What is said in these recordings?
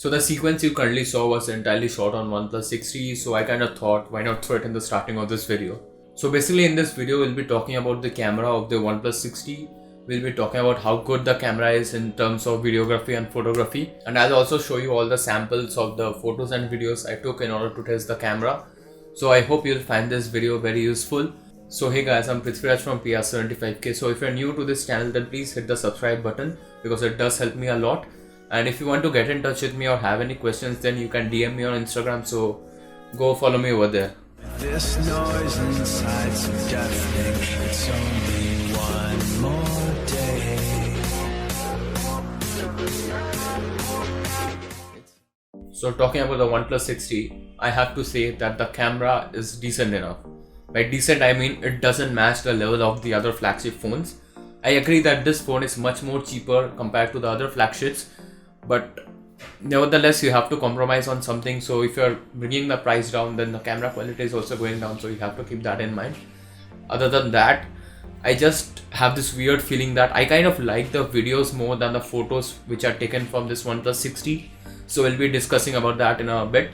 So the sequence you currently saw was entirely shot on OnePlus 6T, so I kind of thought why not throw it in the starting of this video. So basically in this video we'll be talking about the camera of the OnePlus 6T. We'll be talking about how good the camera is in terms of videography and photography, and I'll also show you all the samples of the photos and videos I took in order to test the camera. So I hope you'll find this video very useful. So hey guys, I'm Prithviraj from PR75K. So if you're new to this channel, then please hit the subscribe button because it does help me a lot. And if you want to get in touch with me or have any questions, then you can DM me on Instagram, so go follow me over there. This noise inside, so deafening. It's only one more day. So talking about the OnePlus 6T, I have to say that the camera is decent enough. By decent I mean it doesn't match the level of the other flagship phones. I agree that this phone is much more cheaper compared to the other flagships, but nevertheless you have to compromise on something. So if you're bringing the price down, then the camera quality is also going down, so you have to keep that in mind. Other than that, I just have this weird feeling that I kind of like the videos more than the photos which are taken from this OnePlus 6T. So we'll be discussing about that in a bit.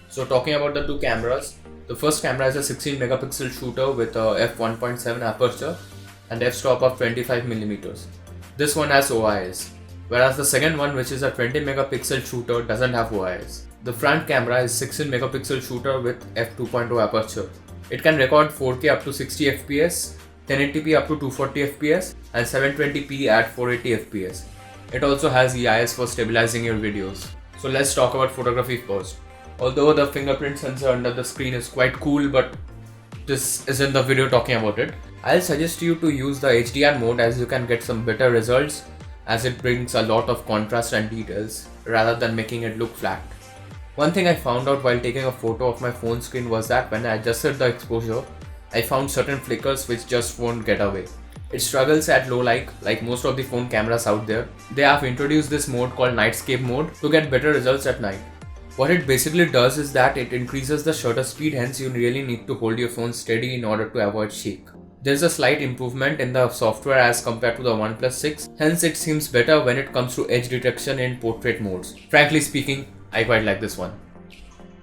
So talking about the two cameras, the first camera is a 16 megapixel shooter with a f1.7 aperture and f-stop of 25mm. This one has OIS. Whereas the second one, which is a 20 megapixel shooter, doesn't have OIS. The front camera is 16 megapixel shooter with f2.0 aperture. It can record 4K up to 60 fps, 1080p up to 240 fps and 720p at 480 fps. It also has EIS for stabilizing your videos. So let's talk about photography first. Although the fingerprint sensor under the screen is quite cool, but this isn't the video talking about it. I'll suggest you to use the HDR mode as you can get some better results, as it brings a lot of contrast and details rather than making it look flat. One thing I found out while taking a photo of my phone screen was that when I adjusted the exposure, I found certain flickers which just won't get away. It struggles at low light like most of the phone cameras out there. They have introduced this mode called Nightscape mode to get better results at night. What it basically does is that it increases the shutter speed, hence you really need to hold your phone steady in order to avoid shake. There's a slight improvement in the software as compared to the OnePlus 6, hence it seems better when it comes to edge detection in portrait modes. Frankly speaking, I quite like this one.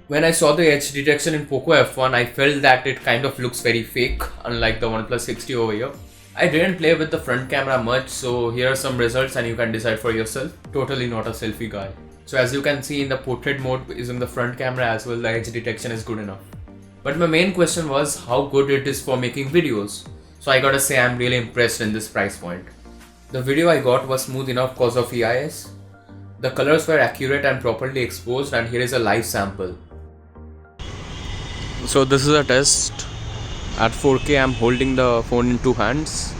When I saw the edge detection in Poco F1, I felt that it kind of looks very fake, unlike the OnePlus 6T over here. I didn't play with the front camera much, so here are some results and you can decide for yourself. Totally not a selfie guy. So as you can see in the portrait mode using the front camera as well, the edge detection is good enough. But my main question was how good it is for making videos. So I gotta say I'm really impressed in this price point. The video I got was smooth enough because of EIS. The colors were accurate and properly exposed, and here is a live sample. So this is a test. At 4K I'm holding the phone in two hands.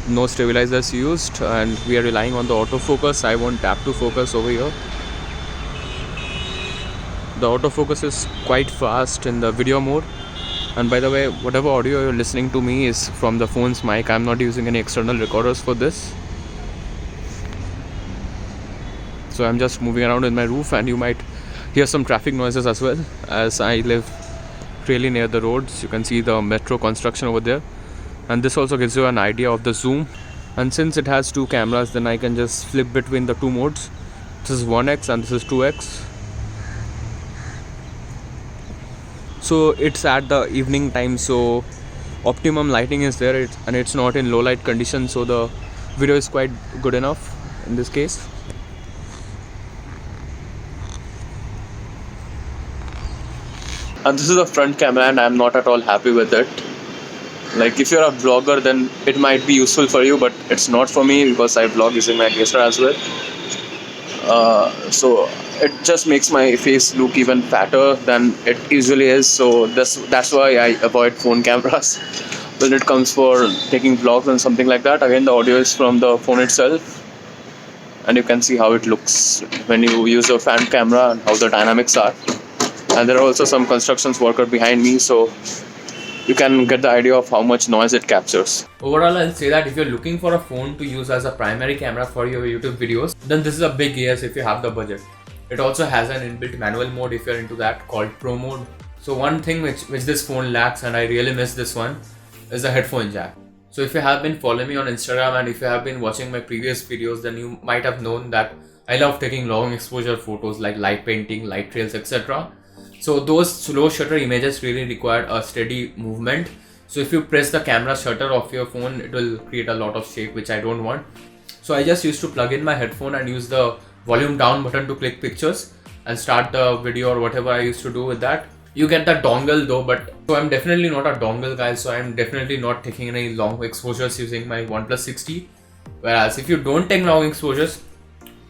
No stabilizers used, and we are relying on the autofocus. I won't tap to focus over here. The autofocus is quite fast in the video mode. And by the way, whatever audio you're listening to me is from the phone's mic. I'm not using any external recorders for this. So I'm just moving around in my roof, and you might hear some traffic noises as well, as I live really near the roads. You can see the metro construction over there. And this also gives you an idea of the zoom. And since it has two cameras, then I can just flip between the two modes. This is 1x and this is 2x. So it's at the evening time, so optimum lighting is there, and it's not in low light condition, so the video is quite good enough in this case. And this is the front camera, and I'm not at all happy with it. Like if you're a vlogger, then it might be useful for you, but it's not for me because I vlog using my DSLR as well. So it just makes my face look even fatter than it usually is. So that's why I avoid phone cameras when it comes for taking vlogs and something like that. Again, the audio is from the phone itself, and you can see how it looks when you use your front camera and how the dynamics are. And there are also some constructions worker behind me, so you can get the idea of how much noise it captures. Overall, I'll say that if you're looking for a phone to use as a primary camera for your YouTube videos, then this is a big yes if you have the budget. It also has an inbuilt manual mode if you're into that, called Pro mode. So one thing which this phone lacks, and I really miss this one, is a headphone jack. So if you have been following me on Instagram and if you have been watching my previous videos, then you might have known that I love taking long exposure photos like light painting, light trails, etc. So those slow shutter images really require a steady movement. So if you press the camera shutter of your phone, it will create a lot of shake, which I don't want. So I just used to plug in my headphone and use the volume down button to click pictures and start the video or whatever I used to do with that. You get the dongle though, but so I'm definitely not a dongle guy, so I'm definitely not taking any long exposures using my OnePlus 60. Whereas if you don't take long exposures,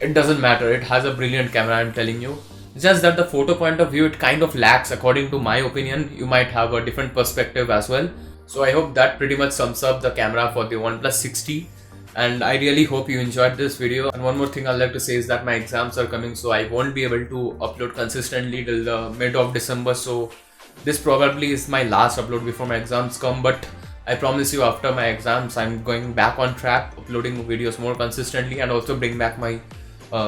it doesn't matter. It has a brilliant camera, I'm telling you. It's just that the photo point of view, it kind of lacks according to my opinion. You might have a different perspective as well. So I hope that pretty much sums up the camera for the OnePlus 60. And I really hope you enjoyed this video. And one more thing I'd like to say is that my exams are coming, so I won't be able to upload consistently till the mid of December. So this probably is my last upload before my exams come, but I promise you after my exams I'm going back on track, uploading videos more consistently, and also bring back my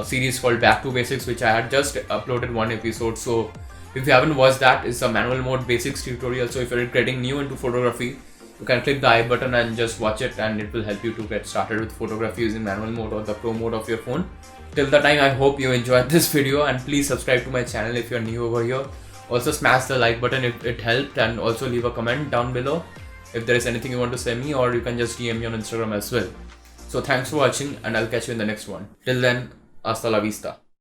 series called Back to Basics, which I had just uploaded one episode. So if you haven't watched that, it's a manual mode basics tutorial. So if you're getting new into photography, you can click the I button and just watch it, and it will help you to get started with photography using manual mode or the pro mode of your phone. Till the time, I hope you enjoyed this video, and please subscribe to my channel if you're new over here. Also smash the like button if it helped, and also leave a comment down below if there is anything you want to say me, or you can just DM me on Instagram as well. So thanks for watching, and I'll catch you in the next one. Till then, hasta la vista.